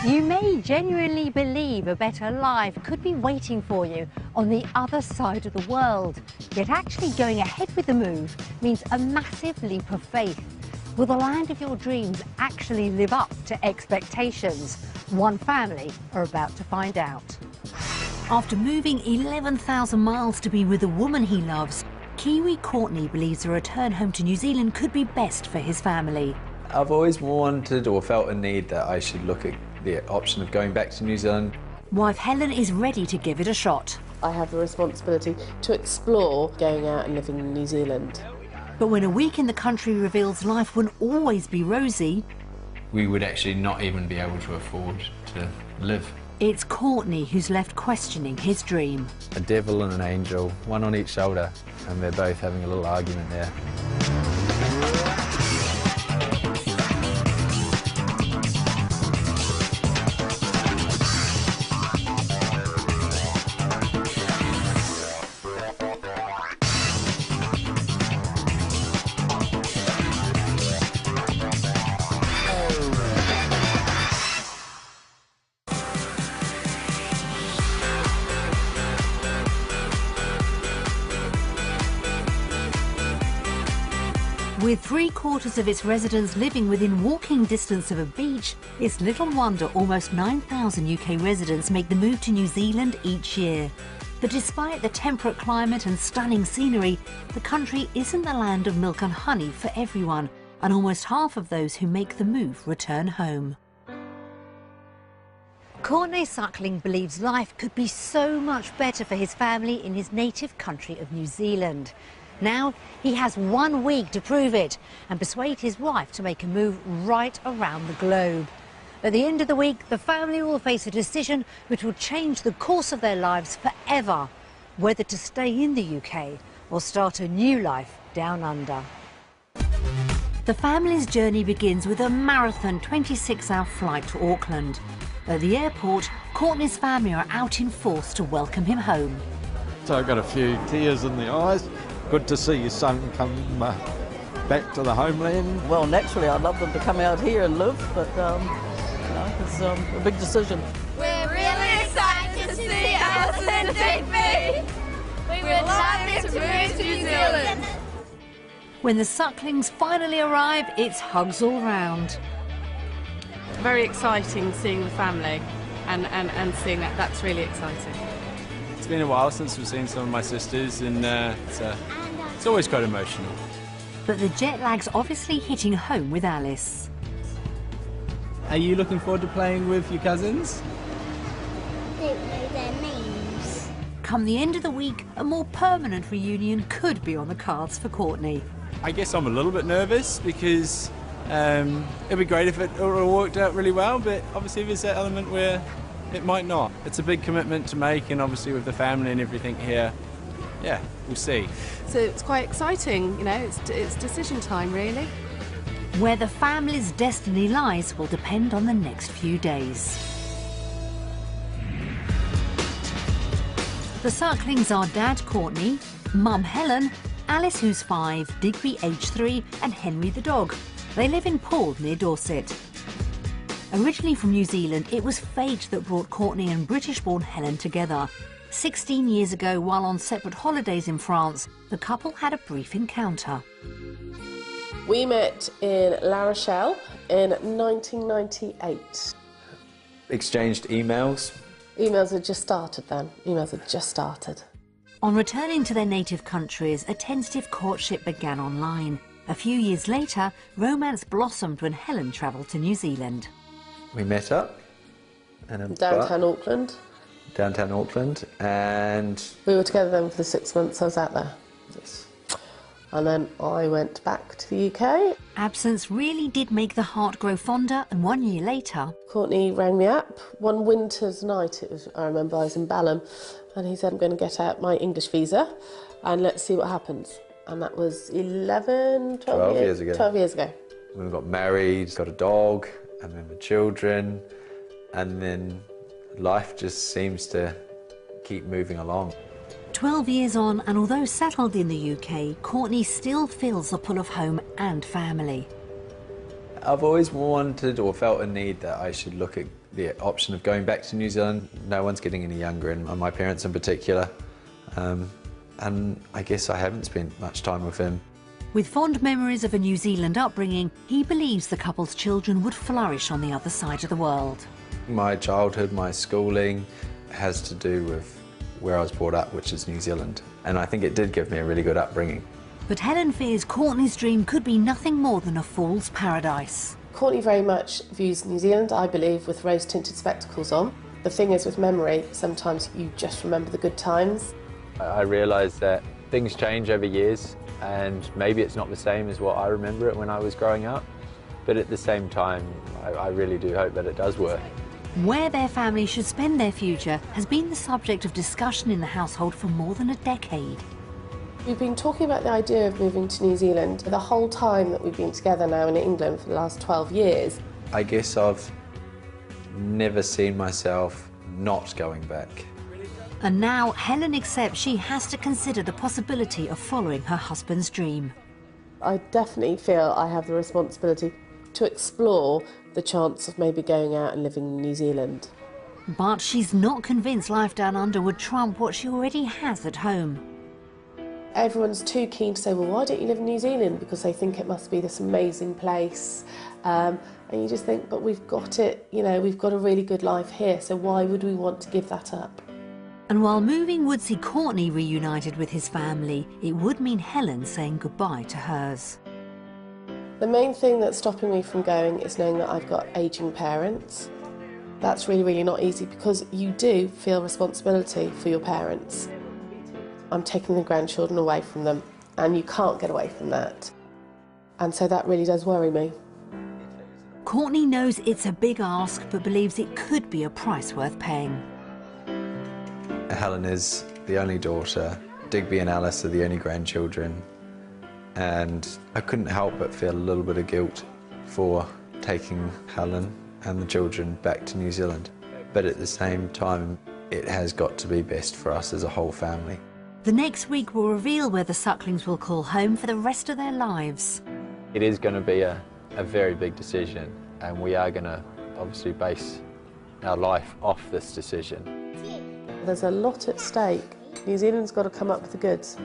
You may genuinely believe a better life could be waiting for you on the other side of the world. Yet actually going ahead with the move means a massive leap of faith. Will the land of your dreams actually live up to expectations? One family are about to find out. After moving 11,000 miles to be with the woman he loves, Kiwi Courtney believes a return home to New Zealand could be best for his family. I've always wanted or felt a need that I should look at the option of going back to New Zealand. Wife Helen is ready to give it a shot. I have the responsibility to explore going out and living in New Zealand. But when a week in the country reveals life won't always be rosy, We would actually not even be able to afford to live. it's Courtney who's left questioning his dream. A devil and an angel, one on each shoulder, and they're both having a little argument there. With 3/4 of its residents living within walking distance of a beach, it's little wonder almost 9,000 UK residents make the move to New Zealand each year. But despite the temperate climate and stunning scenery, the country isn't the land of milk and honey for everyone, and almost half of those who make the move return home. Courtney Suckling believes life could be so much better for his family in his native country of New Zealand. Now he has 1 week to prove it and persuade his wife to make a move right around the globe. At the end of the week, the family will face a decision which will change the course of their lives forever, whether to stay in the UK or start a new life down under. The family's journey begins with a marathon 26-hour flight to Auckland. At the airport, Courtney's family are out in force to welcome him home. So I got a few tears in the eyes. Good to see your son come back to the homeland. Well, naturally, I'd love them to come out here and live, but it's a big decision. We're really excited to see S09e20. We would love to move to New Zealand. When the Sucklings finally arrive, it's hugs all round. Very exciting seeing the family and seeing that. That's really exciting. It's been a while since we've seen some of my sisters, and it's always quite emotional. But the jet lag's obviously hitting home with Alice. Are you looking forward to playing with your cousins? Don't know their names. Come the end of the week, a more permanent reunion could be on the cards for Courtney. I guess I'm a little bit nervous because it'd be great if it all worked out really well, but obviously there's that element where it might not. It's a big commitment to make, and obviously with the family and everything here, yeah, we'll see. So it's quite exciting, you know, it's decision time really. Where the family's destiny lies will depend on the next few days. The Sucklings are Dad Courtney, Mum Helen, Alice who's 5, Digby aged 3 and Henry the dog. They live in Poole near Dorset. Originally from New Zealand, it was fate that brought Courtney and British-born Helen together. 16 years ago, while on separate holidays in France, the couple had a brief encounter. We met in La Rochelle in 1998. Exchanged emails. Emails had just started then. Emails had just started. On returning to their native countries, a tentative courtship began online. A few years later, romance blossomed when Helen travelled to New Zealand. We met up in a Downtown bar. Auckland. Downtown Auckland, and We were together then for the 6 months I was out there. yes, And then I went back to the UK. Absence really did make the heart grow fonder, and 1 year later, Courtney rang me up one winter's night. I remember I was in Balham, and he said, I'm going to get out my English visa and let's see what happens. And that was 12 years ago. 12 years ago. we got married, got a dog, and then the children, and then life just seems to keep moving along. 12 years on, and although settled in the UK, Courtney still feels the pull of home and family. I've always wanted or felt a need that I should look at the option of going back to New Zealand. No one's getting any younger, and my parents in particular. And I guess I haven't spent much time with him. With fond memories of a New Zealand upbringing, he believes the couple's children would flourish on the other side of the world. My childhood, my schooling has to do with where I was brought up, which is New Zealand. And I think it did give me a really good upbringing. But Helen fears Courtney's dream could be nothing more than a fool's paradise. Courtney very much views New Zealand, I believe, with rose-tinted spectacles on. The thing is, with memory, sometimes you just remember the good times. I realised that things change over years, and maybe it's not the same as what I remember it when I was growing up, but at the same time I really do hope that it does work. Where their family should spend their future has been the subject of discussion in the household for more than a decade. We've been talking about the idea of moving to New Zealand the whole time that we've been together now in England for the last 12 years. I guess I've never seen myself not going back. And now Helen accepts she has to consider the possibility of following her husband's dream. I definitely feel I have the responsibility to explore the chance of maybe going out and living in New Zealand. But she's not convinced life down under would trump what she already has at home. Everyone's too keen to say, well, why don't you live in New Zealand? Because they think it must be this amazing place. And you just think, but we've got it, you know, we've got a really good life here, so why would we want to give that up? And while moving would see Courtney reunited with his family, it would mean Helen saying goodbye to hers. The main thing that's stopping me from going is knowing that I've got ageing parents. That's really, really not easy because you do feel responsibility for your parents. I'm taking the grandchildren away from them, and you can't get away from that. And so that really does worry me. Courtney knows it's a big ask, but believes it could be a price worth paying. Helen is the only daughter. Digby and Alice are the only grandchildren. And I couldn't help but feel a little bit of guilt for taking Helen and the children back to New Zealand. But at the same time, it has got to be best for us as a whole family. The next week will reveal where the Sucklings will call home for the rest of their lives. It is going to be a very big decision, and we are going to obviously base our life off this decision. There's a lot at stake. New Zealand's got to come up with the goods.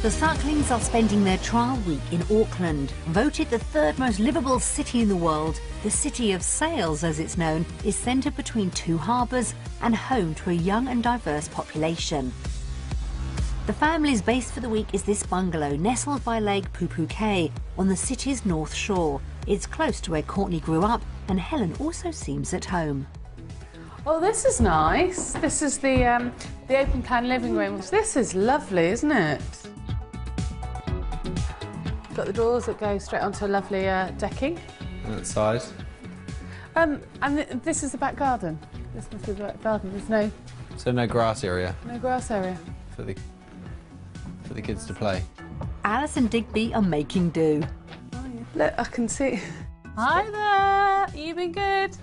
The Sucklings are spending their trial week in Auckland. Voted the third most livable city in the world, the City of Sails, as it's known, is centred between two harbours and home to a young and diverse population. The family's base for the week is this bungalow nestled by Lake Pupuke on the city's north shore. It's close to where Courtney grew up, and Helen also seems at home. Oh, this is nice. This is the open plan living room. This is lovely, isn't it? Got the doors that go straight onto a lovely decking. On that side. And this is the back garden. This must be the back garden. There's So no grass area no grass area. for the kids to play. Alice and Digby are making do. Oh, yeah. Look, I can see. Hi there. You been good?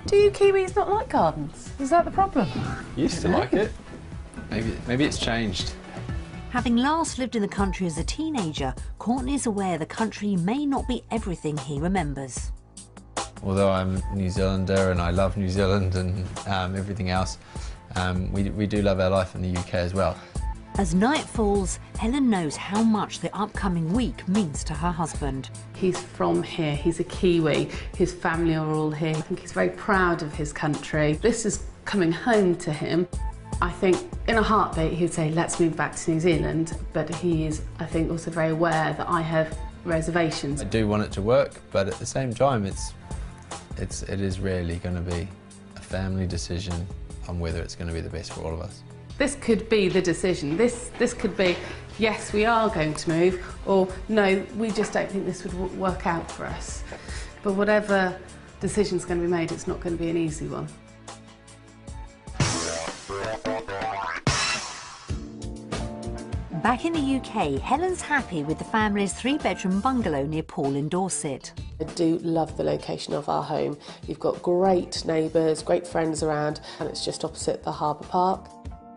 Do you Kiwis not like gardens? Is that the problem? Used to like it. Maybe it's changed. Having last lived in the country as a teenager, Courtney is aware the country may not be everything he remembers. Although I'm a New Zealander and I love New Zealand and everything else, we do love our life in the UK as well. As night falls, Helen knows how much the upcoming week means to her husband. He's from here, he's a Kiwi, his family are all here. I think he's very proud of his country. This is coming home to him. I think in a heartbeat he'd say, let's move back to New Zealand, but he is, I think, also very aware that I have reservations. I do want it to work, but at the same time, it is really going to be a family decision on whether it's going to be the best for all of us. This could be the decision. This could be, yes, we are going to move, or no, we just don't think this would work out for us. But whatever decision's going to be made, it's not going to be an easy one. Back in the UK, Helen's happy with the family's 3-bedroom bungalow near Poole in Dorset. I do love the location of our home. You've got great neighbours, great friends around, and it's just opposite the Harbour Park.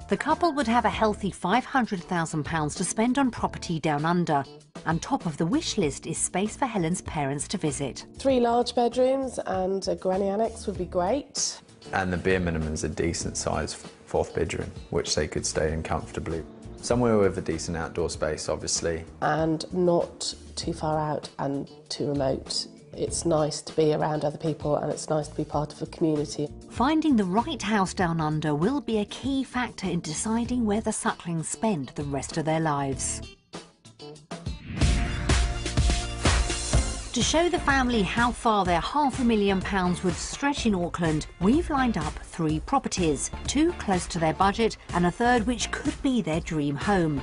The couple would have a healthy £500,000 to spend on property down under. And top of the wish list is space for Helen's parents to visit. 3 large bedrooms and a granny annex would be great. And the bare minimum is a decent sized 4th bedroom, which they could stay in comfortably. Somewhere with a decent outdoor space, obviously. And not too far out and too remote. It's nice to be around other people and it's nice to be part of a community. Finding the right house down under will be a key factor in deciding where the Sucklings spend the rest of their lives. To show the family how far their £500,000 would stretch in Auckland, we've lined up 3 properties, 2 close to their budget and a third which could be their dream home.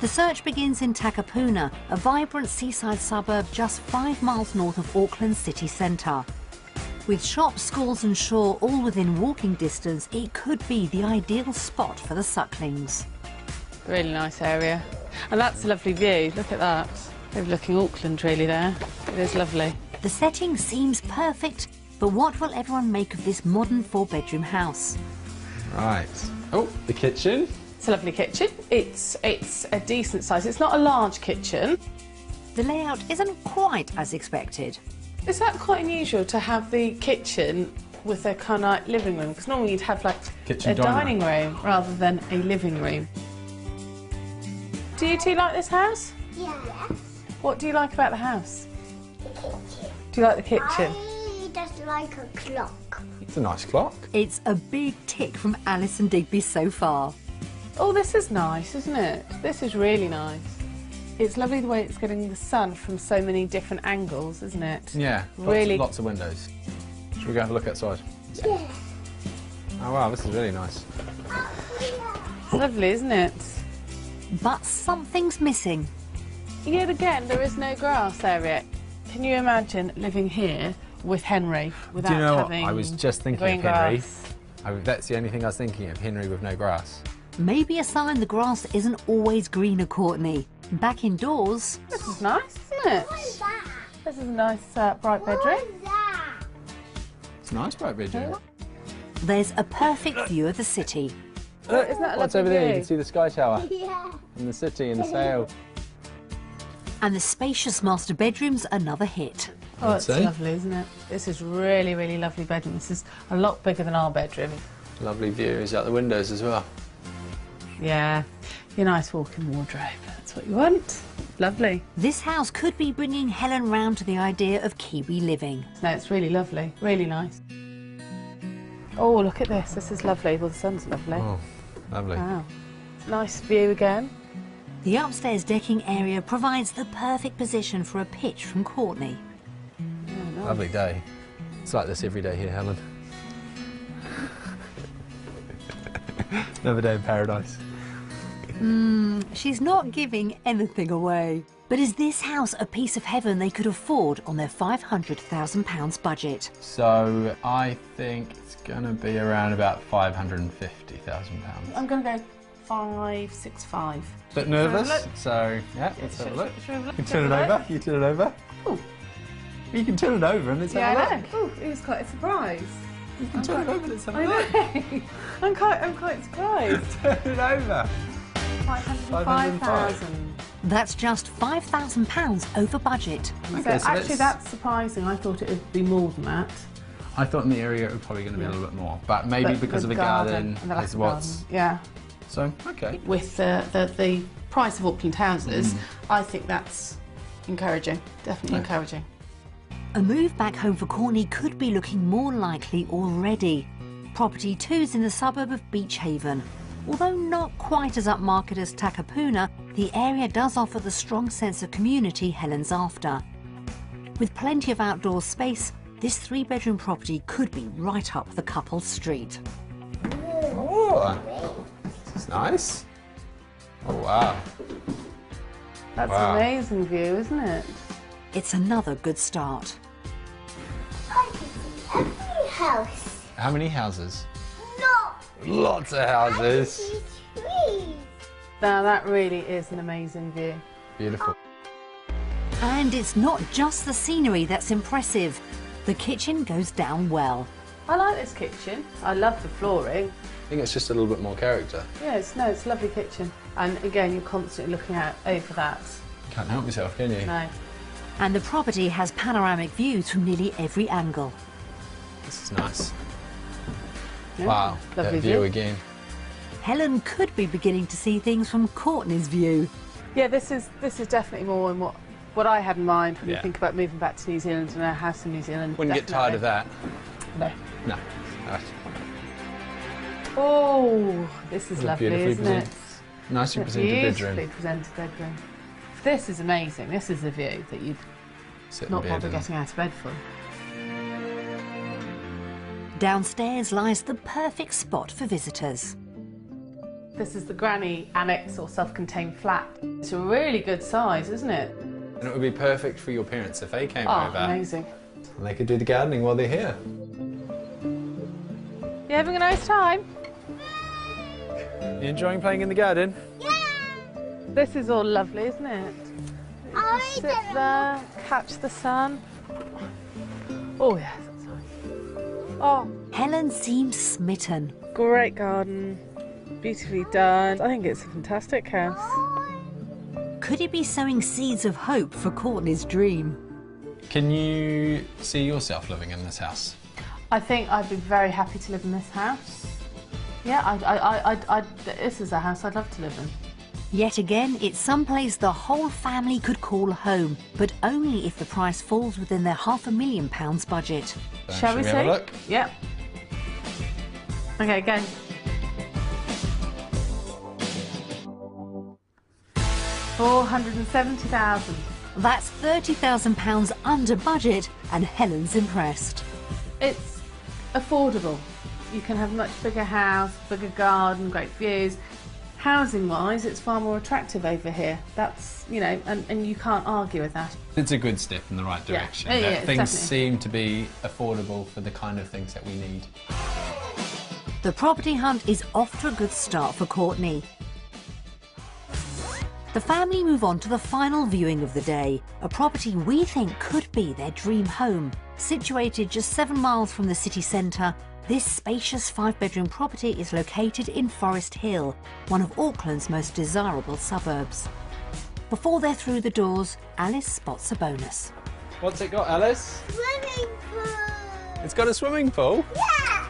The search begins in Takapuna, a vibrant seaside suburb just 5 miles north of Auckland's city centre. With shops, schools and shore all within walking distance, it could be the ideal spot for the Sucklings. Really nice area. And that's a lovely view, look at that. Overlooking Auckland really there. It is lovely. The setting seems perfect, but what will everyone make of this modern 4-bedroom house? Right. Oh, the kitchen. It's a lovely kitchen. It's a decent size. It's not a large kitchen. The layout isn't quite as expected. Is that quite unusual to have the kitchen with a kind of like living room? Because normally you'd have like Kitchen a dining room rather than a living room. Do you 2 like this house? Yeah. What do you like about the house? The kitchen. Do you like the kitchen? I just like a clock. It's a nice clock. It's a big tick from Alice and Digby so far. Oh, this is nice, isn't it? This is really nice. It's lovely the way it's getting the sun from so many different angles, isn't it? Yeah, really. Lots of windows. Should we go have a look outside? Yeah. Oh wow, this is really nice. It's lovely, isn't it? But something's missing. Yet again, there is no grass area. Can you imagine living here with Henry without Do you know having what? I was just thinking green of Henry. grass? That's the only thing I was thinking of, Henry with no grass. Maybe a sign the grass isn't always greener, Courtney. Back indoors. This is nice, isn't it? What is that? This is a nice bright bedroom. What is that? It's a nice bright bedroom. There's a perfect view of the city. Look, isn't that a What's lovely over there? view? You can see the Sky Tower Yeah. and the city and the sail. And the spacious master bedroom's another hit. Oh, it's say. lovely, isn't it? This is really, really lovely bedroom. This is a lot bigger than our bedroom. Lovely views out the windows as well. Yeah, your nice walk-in wardrobe. That's what you want. Lovely. This house could be bringing Helen round to the idea of Kiwi living. No, it's really lovely. Really nice. Oh, look at this. This is lovely. Well, the sun's lovely. Oh, lovely. Wow. Nice view again. The upstairs decking area provides the perfect position for a pitch from Courtney. Oh, nice. Lovely day. It's like this every day here, Helen. Another day in paradise. She's not giving anything away. But is this house a piece of heaven they could afford on their £500,000 budget? So I think it's going to be around about £550,000. I'm going to go 565. Bit nervous, Shall we have a look? so yeah, let's have a look. Shall we have a look? You can turn it over. You turn it over. Ooh. You can turn it over and let's Yeah, have a I look. know. Ooh, it was quite a surprise. You can turn it over. Let's have a I look. know. I'm quite surprised. Turn it over. 505,000. That's just £5,000 over budget. So Okay, so actually, that's surprising. I thought it would be more than that. I thought in the area it was probably going to be a little bit more, but maybe But because of the garden garden and the lack is of what's. garden. Yeah. So okay. With the price of Auckland houses, I think that's encouraging. Definitely encouraging. A move back home for Courtney could be looking more likely already. Property 2's in the suburb of Beach Haven. Although not quite as upmarket as Takapuna, the area does offer the strong sense of community Helen's after. With plenty of outdoor space, this 3-bedroom property could be right up the couple's street. Oh, this is nice. Oh wow. That's Wow. an amazing view, isn't it? It's another good start. I can see every house. How many houses? No. Lots of houses. See trees. Now that really is an amazing view. Beautiful. And it's not just the scenery that's impressive. The kitchen goes down well. I like this kitchen. I love the flooring. I think it's just a little bit more character. Yeah, it's a lovely kitchen. And again, you're constantly looking out over that. Can't help yourself, can you? No. And the property has panoramic views from nearly every angle. This is nice. Yeah, Wow, lovely that view again. Helen could be beginning to see things from Courtney's view. Yeah, this is definitely more than what I had in mind when you Yeah. think about moving back to New Zealand and a house in New Zealand. Wouldn't get tired of that. No. No. Nice. Oh, this is lovely, Beautifully isn't it? Nicely A presented beautifully bedroom. presented bedroom. This is amazing. This is the view that you'd Sit in not bed bother and- getting out of bed for. Downstairs lies the perfect spot for visitors. This is the granny annex or self-contained flat. It's a really good size, isn't it? And it would be perfect for your parents if they came Oh, over. amazing. And they could do the gardening while they're here. You having a nice time? You enjoying playing in the garden? This is all lovely, isn't it? You can sit there, catch the sun. Oh, yes, that's nice. Oh, Helen seems smitten. great garden, beautifully done. I think it's a fantastic house. Could he be sowing seeds of hope for Courtney's dream? Can you see yourself living in this house? I think I'd be very happy to live in this house. Yeah, this is a house I'd love to live in. Yet again, it's someplace the whole family could call home, but only if the price falls within their £500,000 budget. Shall we see? have a look? Yep. Okay, go. £470,000. That's £30,000 under budget, and Helen's impressed. It's affordable. You can have a much bigger house, bigger garden, great views. Housing-wise, it's far more attractive over here. That's, you know, and you can't argue with that. It's a good step in the right Yeah. direction. Yeah, That yeah, things definitely. seem to be affordable for the kind of things that we need. The property hunt is off to a good start for Courtney. The family move on to the final viewing of the day, a property we think could be their dream home. Situated just 7 miles from the city centre, this spacious 5-bedroom property is located in Forest Hill, one of Auckland's most desirable suburbs. Before they're through the doors, Alice spots a bonus. What's it got, Alice? Swimming pool. It's got a swimming pool. Yeah.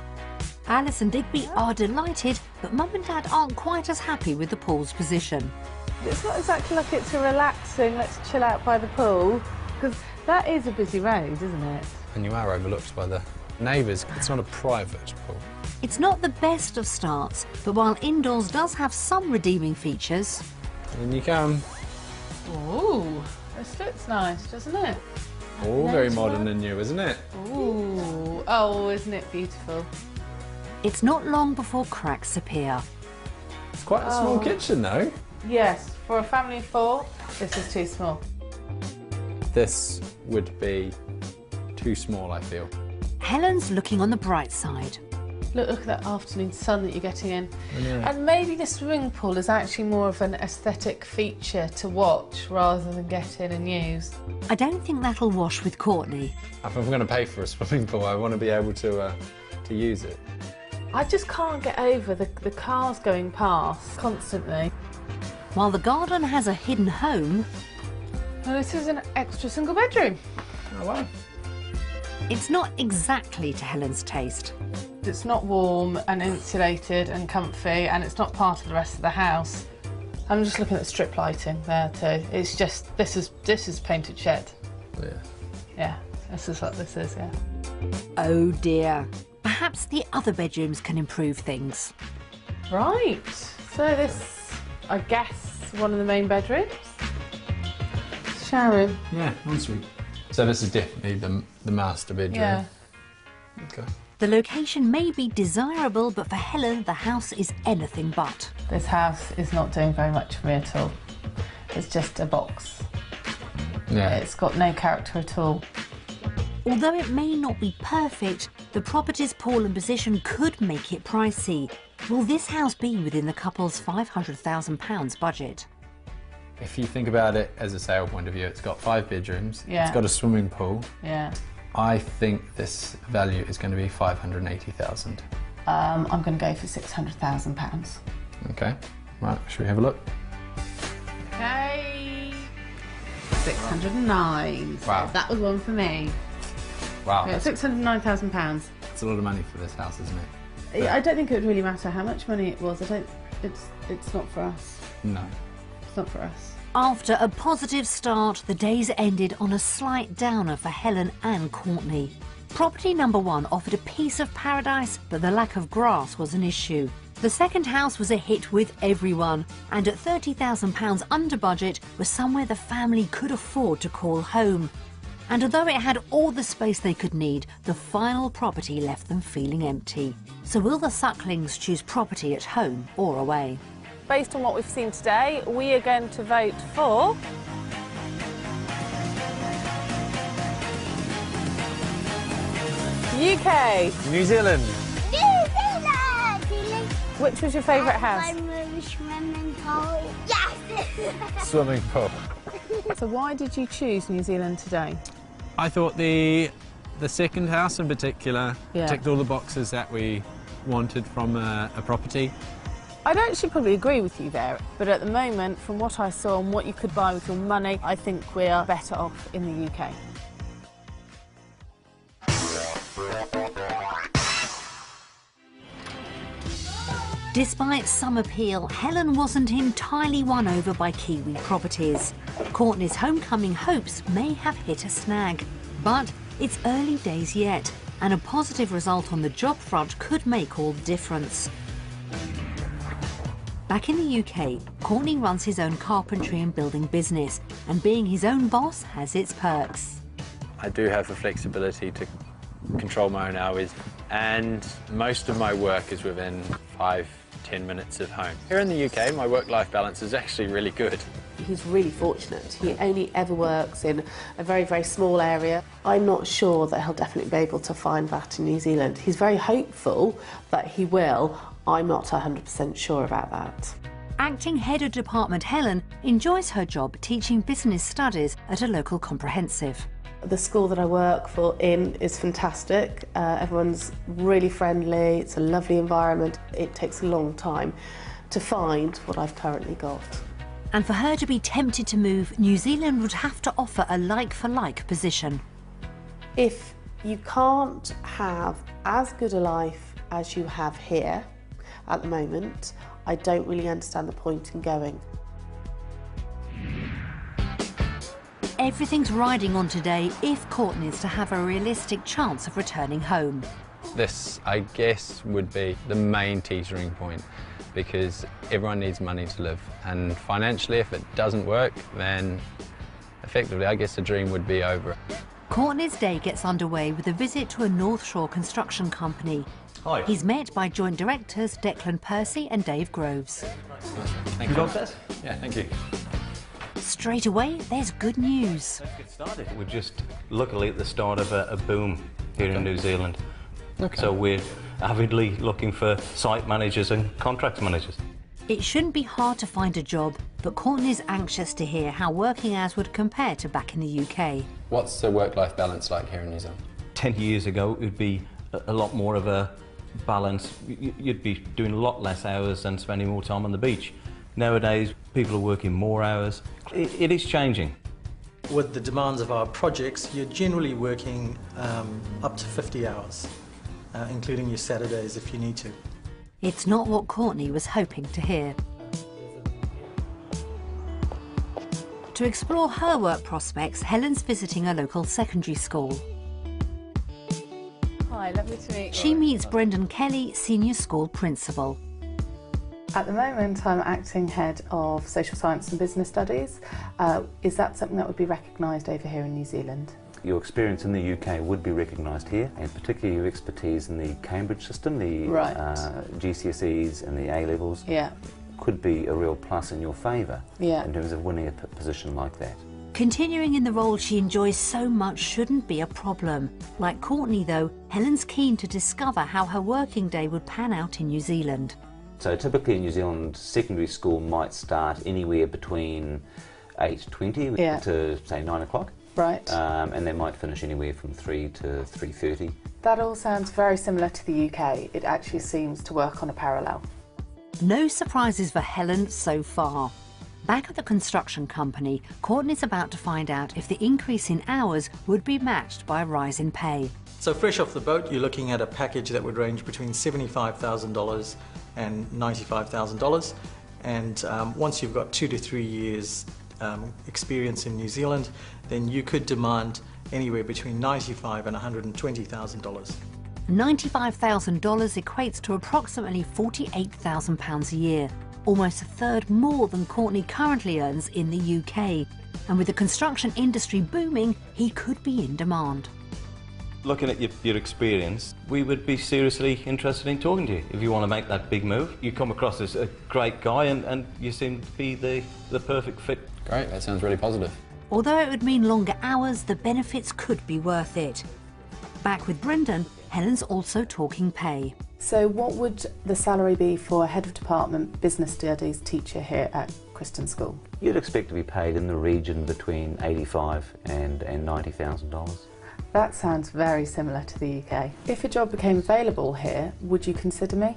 Alice and Digby are delighted, but Mum and Dad aren't quite as happy with the pool's position. It's not exactly like it's a relaxing, let's chill out by the pool, because that is a busy road, isn't it? And you are overlooked by the neighbours. It's not a private pool. It's not the best of starts, but while indoors does have some redeeming features, In you come. Ooh, this looks nice, doesn't it? All very Nice modern one. and new, isn't it? Ooh, oh, isn't it beautiful? it's not long before cracks appear. It's quite a small Oh. kitchen, though. Yes, for a family of 4, this is too small. This would be too small, I feel. Helen's looking on the bright side. Look at that afternoon sun that you're getting in. Yeah. And maybe the swimming pool is actually more of an aesthetic feature to watch rather than get in and use. I don't think that'll wash with Courtney. If I'm going to pay for a swimming pool, I want to be able to use it. I just can't get over the cars going past constantly. While the garden has a hidden home, Well, this is an extra single bedroom. Oh, wow. it's not exactly to Helen's taste. It's not warm and insulated and comfy, and it's not part of the rest of the house. I'm just looking at strip lighting there too. It's just, this is painted shed. Yeah. Yeah, this is what this is, yeah. Oh dear. Perhaps the other bedrooms can improve things. Right, so this, I guess, one of the main bedrooms. Shower room. Yeah, ensuite. So this is definitely the master bedroom. Yeah. Okay. The location may be desirable, but for Helen, the house is anything but. This house is not doing very much for me at all. It's just a box. Yeah. It's got no character at all. Although it may not be perfect, the property's pool and position could make it pricey. Will this house be within the couple's £500,000 budget? If you think about it as a sale point of view, it's got 5 bedrooms, Yeah. it's got a swimming pool. Yeah. I think this value is going to be 580,000. I'm going to go for £600,000. Okay, right, should we have a look? Okay. 609. So Wow. that was one for me. Wow, Yeah, £609,000. that's a lot of money for this house, isn't it? I don't think it would really matter how much money it was. It's not for us. No. It's not for us. After a positive start, the days ended on a slight downer for Helen and Courtney. Property number 1 offered a piece of paradise, but the lack of grass was an issue. The second house was a hit with everyone, and at £30,000 under budget was somewhere the family could afford to call home. And although it had all the space they could need, the final property left them feeling empty. So will the Sucklings choose property at home or away? Based on what we've seen today, we are going to vote for UK. New Zealand. New Zealand! Which was your favourite house? My swimming pool. Yes! Swimming pool. So why did you choose New Zealand today? I thought the second house in particular ticked all the boxes that we wanted from a property. I'd actually probably agree with you there, but at the moment, from what I saw and what you could buy with your money, I think we're better off in the UK. Despite some appeal, Helen wasn't entirely won over by Kiwi properties. Courtney's homecoming hopes may have hit a snag. But it's early days yet, and a positive result on the job front could make all the difference. Back in the UK, Courtney runs his own carpentry and building business, and being his own boss has its perks. I do have the flexibility to control my own hours, and most of my work is within 5-10 minutes of home. Here in the UK, my work-life balance is actually really good. He's really fortunate. He only ever works in a very, very small area. I'm not sure that he'll definitely be able to find that in New Zealand. He's very hopeful that he will. I'm not 100% sure about that. Acting head of department Helen enjoys her job teaching business studies at a local comprehensive. The school that I work for is fantastic. Everyone's really friendly. It's a lovely environment. It takes a long time to find what I've currently got. And for her to be tempted to move, New Zealand would have to offer a like-for-like position. If you can't have as good a life as you have here at the moment, I don't really understand the point in going. Everything's riding on today if Courtney's to have a realistic chance of returning home. This, I guess, would be the main teetering point, because everyone needs money to live, and financially, if it doesn't work, then effectively, I guess the dream would be over. Courtney's day gets underway with a visit to a North Shore construction company. Hi. He's met by joint directors Declan Percy and Dave Groves. Thank you. got that? Yeah, thank you. Straight away, there's good news. Let's get started. We're just luckily at the start of a boom here in New Zealand. Okay. So we're avidly looking for site managers and contracts managers. It shouldn't be hard to find a job, but Courtney's anxious to hear how working hours would compare to back in the UK. What's the work-life balance like here in New Zealand? 10 years ago, it would be a lot more of a balance. You'd be doing a lot less hours and spending more time on the beach. Nowadays, people are working more hours. It is changing. With the demands of our projects, you're generally working up to 50 hours, including your Saturdays if you need to. It's not what Courtney was hoping to hear. To explore her work prospects, Helen's visiting a local secondary school. Hi, lovely to meet you. She meets Brendan Kelly, senior school principal. At the moment, I'm acting head of social science and business studies. Is that something that would be recognised over here in New Zealand? Your experience in the UK would be recognised here, and particularly your expertise in the Cambridge system, the GCSEs and the A-levels, could be a real plus in your favour in terms of winning a position like that. Continuing in the role she enjoys so much shouldn't be a problem. Like Courtney though, Helen's keen to discover how her working day would pan out in New Zealand. So typically in New Zealand, secondary school might start anywhere between 8:20 to say 9 o'clock. Right. And they might finish anywhere from 3 to 3:30. That all sounds very similar to the UK. It actually seems to work on a parallel. No surprises for Helen so far. Back at the construction company, Courtney's about to find out if the increase in hours would be matched by a rise in pay. So fresh off the boat, you're looking at a package that would range between $75,000 and $95,000. And once you've got 2 to 3 years experience in New Zealand, then you could demand anywhere between $95,000 and $120,000. $95,000 equates to approximately £48,000 a year, almost a third more than Courtney currently earns in the UK. And with the construction industry booming, he could be in demand. Looking at your experience, we would be seriously interested in talking to you if you want to make that big move. You come across as a great guy and you seem to be the perfect fit. Great, that sounds really positive. Although it would mean longer hours, the benefits could be worth it. Back with Brendan, Helen's also talking pay. So what would the salary be for a Head of Department Business Studies teacher here at Christian School? You'd expect to be paid in the region between $85,000 and $90,000. That sounds very similar to the UK. If a job became available here, would you consider me?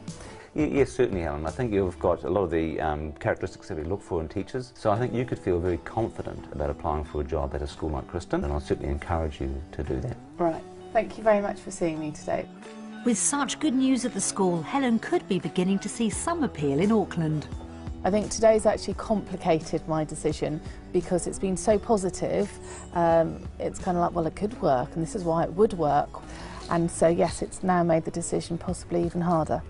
Yes, certainly, Helen. I think you've got a lot of the characteristics that we look for in teachers, so I think you could feel very confident about applying for a job at a school like Christian, and I'll certainly encourage you to do that. Right. Thank you very much for seeing me today. With such good news at the school, Helen could be beginning to see some appeal in Auckland. I think today's actually complicated my decision because it's been so positive. It's kind of like, well, it could work, and this is why it would work. And so, yes, it's now made the decision possibly even harder.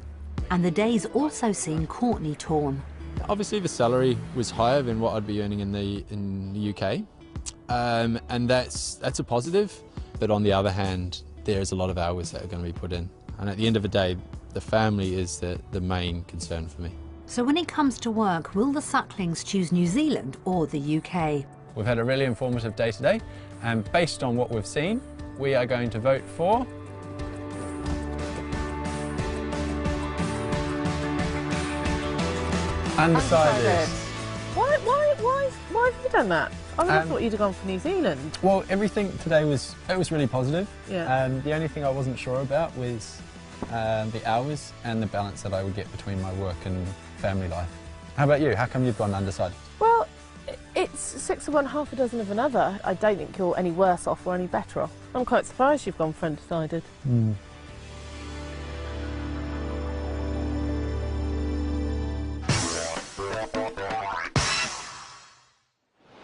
And the day's also seen Courtney torn. Obviously, the salary was higher than what I'd be earning in the UK, and that's a positive. But on the other hand, there's a lot of hours that are going to be put in, and at the end of the day, the family is the main concern for me. So when it comes to work, will the Sucklings choose New Zealand or the UK? We've had a really informative day today, and based on what we've seen, we are going to vote for undecided. Why have you done that? I would have thought you'd have gone for New Zealand. Well, everything today was really positive. Yeah. The only thing I wasn't sure about was the hours and the balance that I would get between my work and family life. How about you? How come you've gone undecided? Well, it's 6 of one, half a dozen of another. I don't think you're any worse off or any better off. I'm quite surprised you've gone for undecided.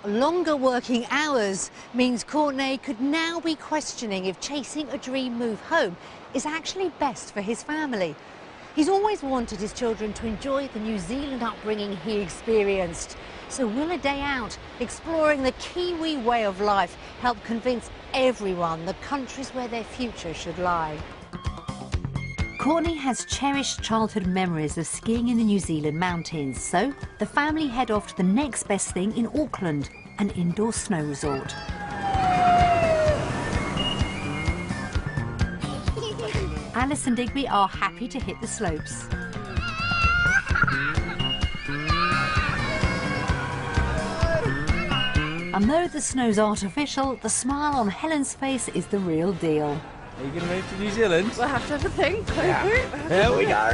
Longer working hours means Courtney could now be questioning if chasing a dream move home is actually best for his family. He's always wanted his children to enjoy the New Zealand upbringing he experienced. So will a day out exploring the Kiwi way of life help convince everyone the country's where their future should lie? Courtney has cherished childhood memories of skiing in the New Zealand mountains, so the family head off to the next best thing in Auckland, an indoor snow resort. Alice and Digby are happy to hit the slopes. And though the snow's artificial, the smile on Helen's face is the real deal. Are you going to move to New Zealand? We'll have to have a think. Here we go.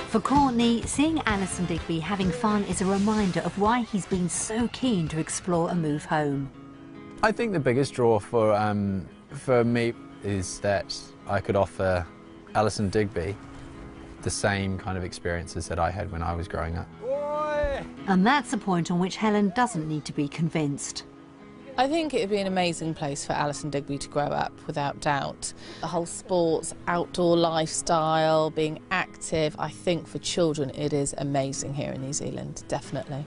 For Courtney, seeing Alice and Digby having fun is a reminder of why he's been so keen to explore a move home. I think the biggest draw for me is that I could offer Alice and Digby the same kind of experiences that I had when I was growing up. And that's a point on which Helen doesn't need to be convinced. I think it would be an amazing place for Alice and Digby to grow up, without doubt. The whole sports, outdoor lifestyle, being active, I think for children it is amazing here in New Zealand, definitely.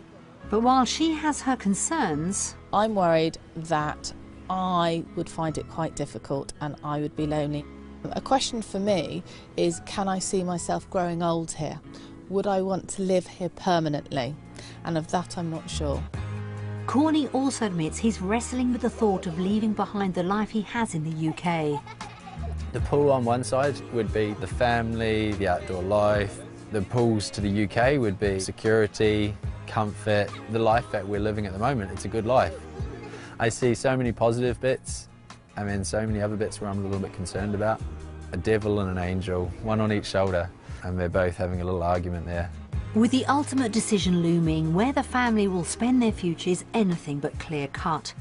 But while she has her concerns, I'm worried that I would find it quite difficult and I would be lonely. A question for me is, can I see myself growing old here? Would I want to live here permanently? And of that I'm not sure. Courtney also admits he's wrestling with the thought of leaving behind the life he has in the UK. The pull on one side would be the family, the outdoor life. The pulls to the UK would be security, comfort, the life that we're living at the moment. It's a good life. I see so many positive bits, and then so many other bits where I'm a little bit concerned about. A devil and an angel, one on each shoulder, and they're both having a little argument there. With the ultimate decision looming, where the family will spend their future is anything but clear-cut.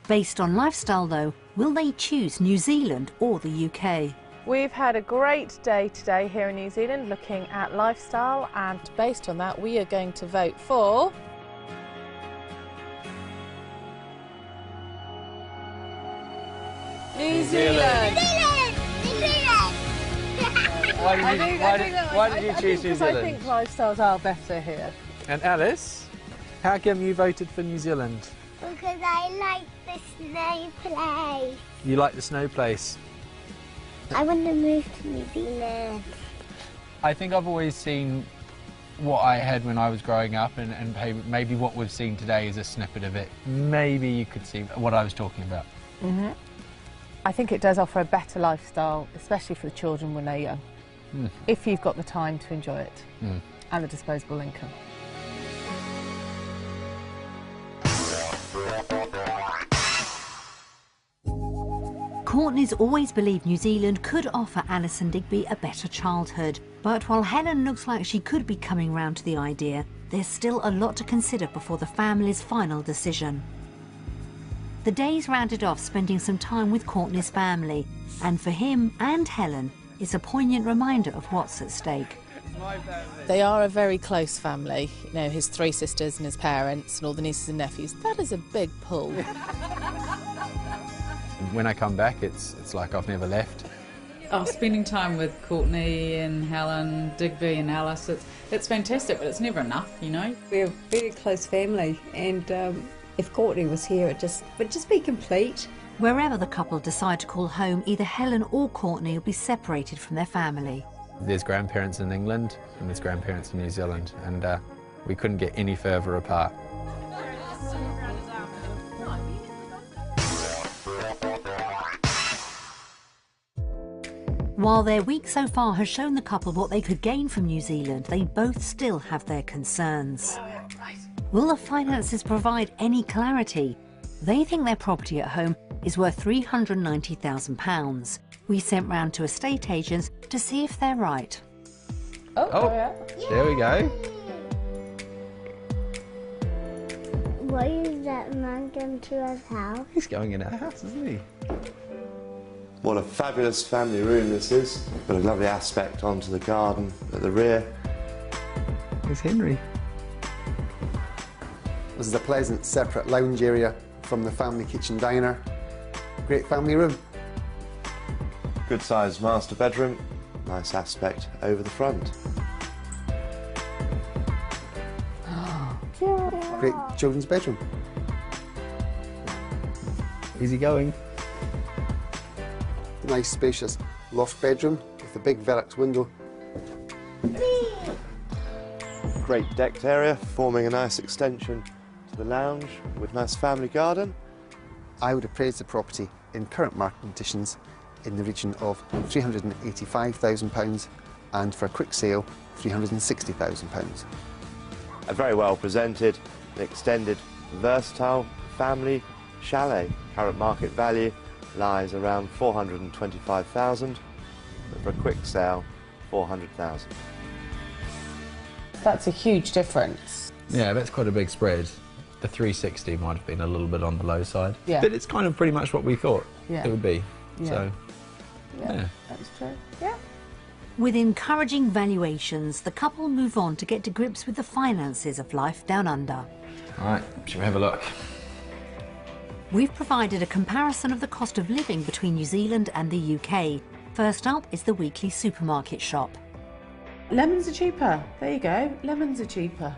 Based on lifestyle, though, will they choose New Zealand or the UK? We've had a great day today here in New Zealand looking at lifestyle, and based on that we are going to vote for New Zealand! Why did you choose New Zealand? I think lifestyles are better here. And Alice, how come you voted for New Zealand? Because I like the snow place. You like the snow place? I want to move to New Zealand. I think I've always seen what I had when I was growing up, and maybe what we've seen today is a snippet of it. Maybe you could see what I was talking about. Mm-hmm. I think it does offer a better lifestyle, especially for the children when they're young, if you've got the time to enjoy it and the disposable income. Courtney's always believed New Zealand could offer Alice and Digby a better childhood. But while Helen looks like she could be coming round to the idea, there's still a lot to consider before the family's final decision. The days rounded off spending some time with Courtney's family, and for him and Helen, it's a poignant reminder of what's at stake. They are a very close family. You know, his 3 sisters and his parents and all the nieces and nephews. That is a big pull. When I come back, it's like I've never left. Oh, spending time with Courtney and Helen, Digby and Alice, it's fantastic, but it's never enough, you know. We're a very close family, and if Courtney was here, it'd just be complete. Wherever the couple decide to call home, either Helen or Courtney will be separated from their family. There's grandparents in England and there's grandparents in New Zealand, and we couldn't get any further apart. While their week so far has shown the couple what they could gain from New Zealand, they both still have their concerns. Will the finances provide any clarity? They think their property at home is worth £390,000. We sent round to estate agents to see if they're right. Oh, there we go. Why is that man going to our house? He's going in our house, isn't he? What a fabulous family room this is. Got a lovely aspect onto the garden at the rear. There's Henry. This is a pleasant separate lounge area from the family kitchen diner. Great family room. Good sized master bedroom. Nice aspect over the front. Great children's bedroom. Is he going? Nice spacious loft bedroom with a big Velux window. Great decked area forming a nice extension to the lounge with nice family garden. I would appraise the property in current market conditions in the region of £385,000 and for a quick sale £360,000. A very well presented and extended versatile family chalet. Current market value lies around £425,000, but for a quick sale, £400,000. That's a huge difference. Yeah, that's quite a big spread. The 360 might have been a little bit on the low side, but it's kind of pretty much what we thought it would be. So, yeah, that's true. Yeah. With encouraging valuations, the couple move on to get to grips with the finances of life down under. All right, shall we have a look? We've provided a comparison of the cost of living between New Zealand and the UK. First up is the weekly supermarket shop. Lemons are cheaper. There you go. Lemons are cheaper.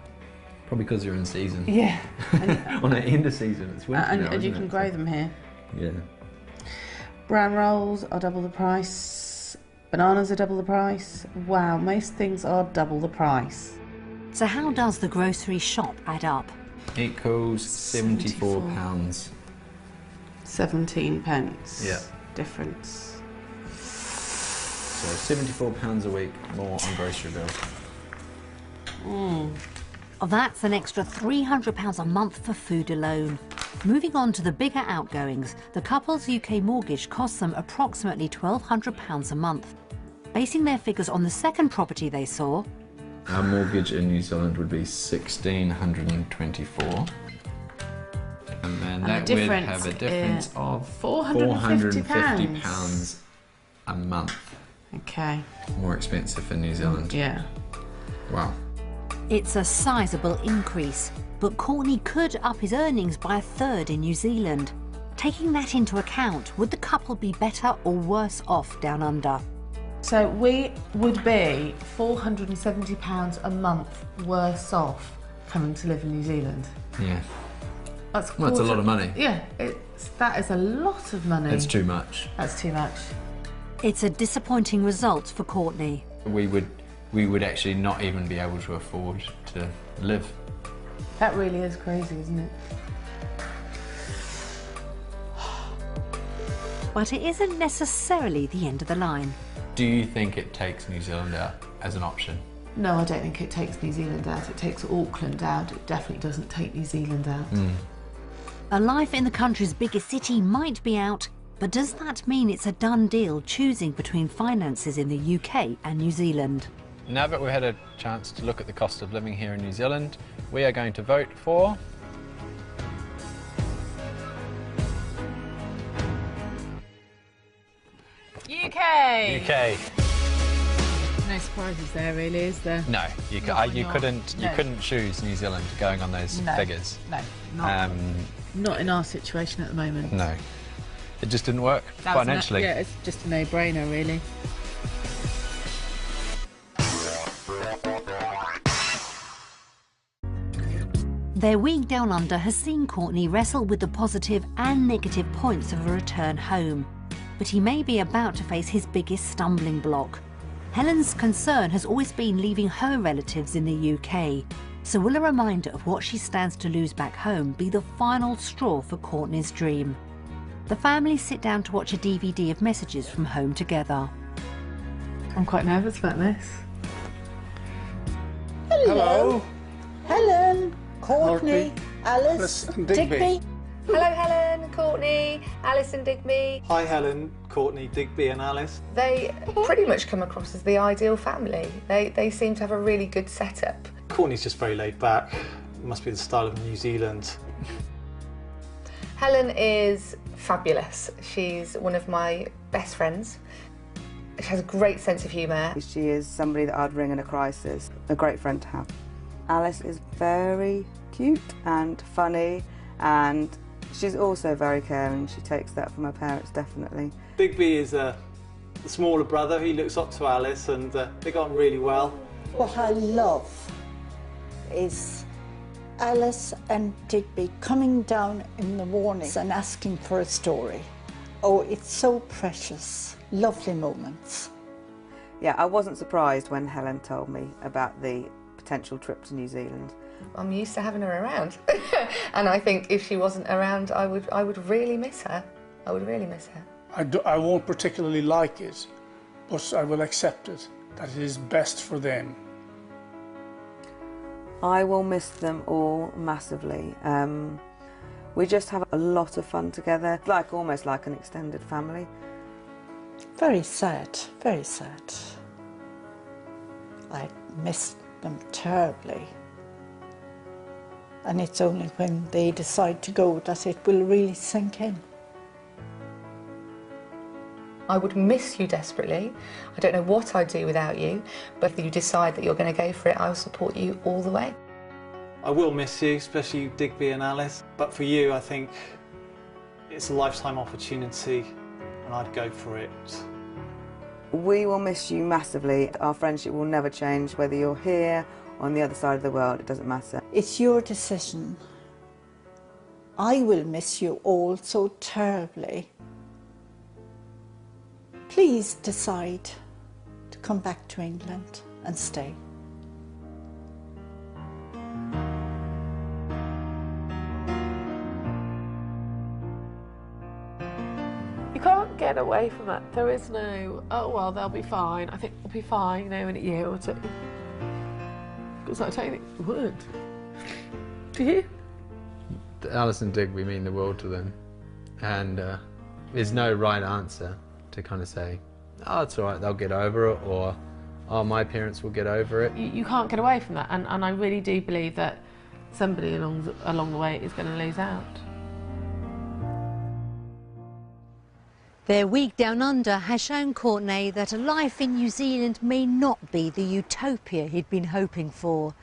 Probably because you're in season. Yeah. On the end of season, it's winter now, and you isn't can it? grow them here. Yeah. Brown rolls are double the price. Bananas are double the price. Wow, most things are double the price. So how does the grocery shop add up? Equals £74. 17 pence. Yeah. Difference. So £74 a week more on grocery bills. That's an extra £300 a month for food alone. Moving on to the bigger outgoings, the couple's UK mortgage costs them approximately £1,200 a month. Basing their figures on the second property they saw, our mortgage in New Zealand would be £1,624. And then that would have a difference of £450 a month. Okay. More expensive in New Zealand. Yeah. Wow. it's a sizable increase, but Courtney could up his earnings by a third in New Zealand. Taking that into account, would the couple be better or worse off down under? So we would be £470 a month worse off coming to live in New Zealand. Yeah. That's a lot of money. Yeah, that is a lot of money. It's too much. That's too much. It's a disappointing result for Courtney. We would actually not even be able to afford to live. That really is crazy, isn't it? But it isn't necessarily the end of the line. Do you think it takes New Zealand out as an option? No, I don't think it takes New Zealand out. It takes Auckland out. It definitely doesn't take New Zealand out. A life in the country's biggest city might be out, but does that mean it's a done deal choosing between finances in the UK and New Zealand? Now that we've had a chance to look at the cost of living here in New Zealand, we are going to vote for UK! UK. No surprises there, really, is there? No, you couldn't choose New Zealand going on those figures. No, not in our situation at the moment. No, it just didn't work financially. Yeah, it's just a no-brainer, really. Their week down under has seen Courtney wrestle with the positive and negative points of a return home. But he may be about to face his biggest stumbling block. Helen's concern has always been leaving her relatives in the UK. So will a reminder of what she stands to lose back home be the final straw for Courtney's dream? The family sit down to watch a DVD of messages from home together. I'm quite nervous about this. Hello. Helen, Courtney, Alice, and Digby. Hello Helen, Courtney, Alice and Digby. Hi Helen, Courtney, Digby and Alice. They pretty much come across as the ideal family. They seem to have a really good setup. Courtney's just very laid back. It must be the style of New Zealand. Helen is fabulous. She's one of my best friends. She has a great sense of humour. She is somebody that I'd ring in a crisis. A great friend to have. Alice is very cute and funny, and she's also very caring. She takes that from her parents, definitely. Digby is the smaller brother. He looks up to Alice and they got on really well. What I love is Alice and Digby coming down in the mornings and asking for a story. Oh, it's so precious. Lovely moments. Yeah, I wasn't surprised when Helen told me about the potential trip to New Zealand. I'm used to having her around. And I think if she wasn't around, I would really miss her. I would really miss her. I won't particularly like it, but I will accept it, that it is best for them. I will miss them all massively. We just have a lot of fun together, almost like an extended family. Very sad, very sad. I miss them terribly. And it's only when they decide to go that it will really sink in. I would miss you desperately. I don't know what I'd do without you, but if you decide that you're going to go for it, I will support you all the way. I will miss you, especially Digby and Alice. But for you, I think it's a lifetime opportunity and I'd go for it. We will miss you massively. Our friendship will never change, whether you're here or on the other side of the world, it doesn't matter. It's your decision. I will miss you all so terribly. Please decide to come back to England and stay. You can't get away from that. There is no, oh well, they'll be fine. I think they'll be fine, you know, in a year or two. Because I don't think it would. Do you? Alice and Digby mean the world to them, and there's no right answer to kind of say, oh, it's all right, they'll get over it, or oh, my parents will get over it. You can't get away from that, and I really do believe that somebody along the way is going to lose out. Their week down under has shown Courtney that a life in New Zealand may not be the utopia he'd been hoping for.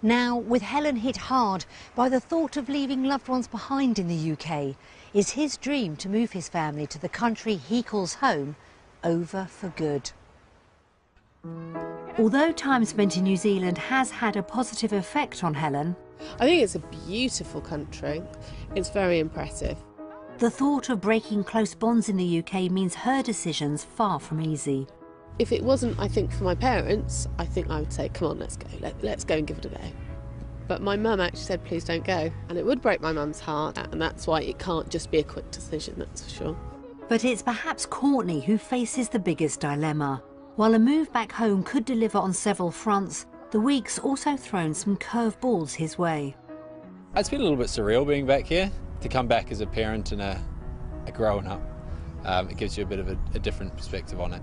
Now, with Helen hit hard by the thought of leaving loved ones behind in the UK, is his dream to move his family to the country he calls home over for good. Although time spent in New Zealand has had a positive effect on Helen, I think it's a beautiful country. It's very impressive. the thought of breaking close bonds in the UK means her decision's far from easy. If it wasn't, I think, for my parents, I think I would say, come on, let's go. Let's go and give it a go. But my mum actually said, please don't go. And it would break my mum's heart, and that's why it can't just be a quick decision, that's for sure. But it's perhaps Courtney who faces the biggest dilemma. While a move back home could deliver on several fronts, the week's also thrown some curveballs his way. It's been a little bit surreal being back here. To come back as a parent and a grown up, it gives you a bit of a different perspective on it.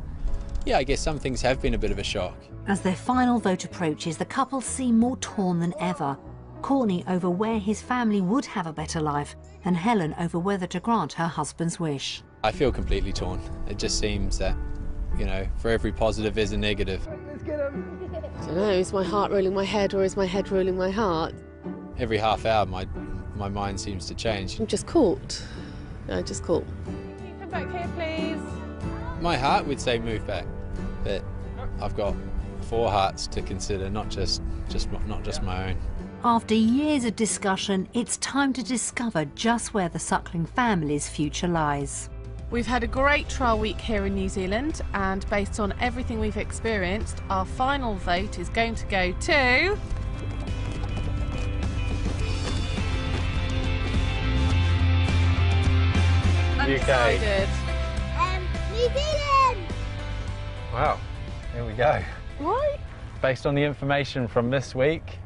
Yeah, I guess some things have been a bit of a shock. As their final vote approaches, the couple seem more torn than ever. Courtney over where his family would have a better life, and Helen over whether to grant her husband's wish. I feel completely torn. It just seems that, you know, for every positive there's a negative. I don't know, is my heart ruling my head or is my head ruling my heart? Every half hour my mind seems to change. I'm just caught. No, just caught. Can you come back here, please? My heart would say move back, but I've got 4 hearts to consider, not just my own. After years of discussion, it's time to discover just where the Suckling family's future lies. We've had a great trial week here in New Zealand, and based on everything we've experienced, our final vote is going to go to... UK. New Zealand! Wow, here we go. What? Based on the information from this week,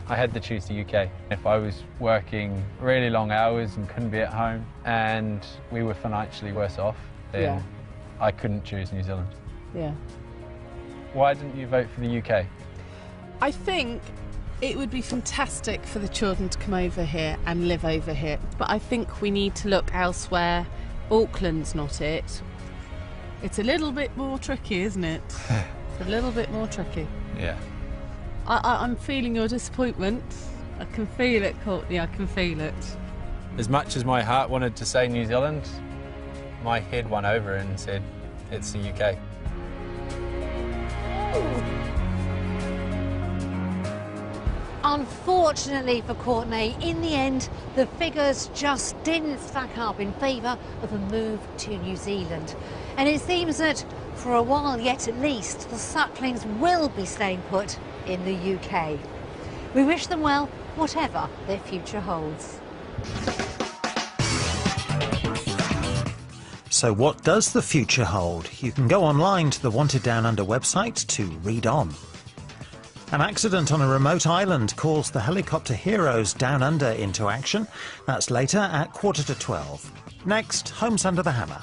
I had to choose the UK. If I was working really long hours and couldn't be at home and we were financially worse off, then I couldn't choose New Zealand. Yeah. Why didn't you vote for the UK? I think it would be fantastic for the children to come over here and live over here, but I think we need to look elsewhere. Auckland's not it. It's a little bit more tricky, isn't it? It's a little bit more tricky. Yeah. I'm feeling your disappointment. I can feel it, Courtney, I can feel it. As much as my heart wanted to say New Zealand, my head won over and said it's the UK. Unfortunately for Courtney, in the end, the figures just didn't stack up in favour of a move to New Zealand. And it seems that, for a while yet at least, the Sucklings will be staying put in the UK. We wish them well, whatever their future holds. So what does the future hold? You can go online to the Wanted Down Under website to read on. An accident on a remote island calls the helicopter heroes down under into action. That's later at 11:45. Next, Homes Under the Hammer.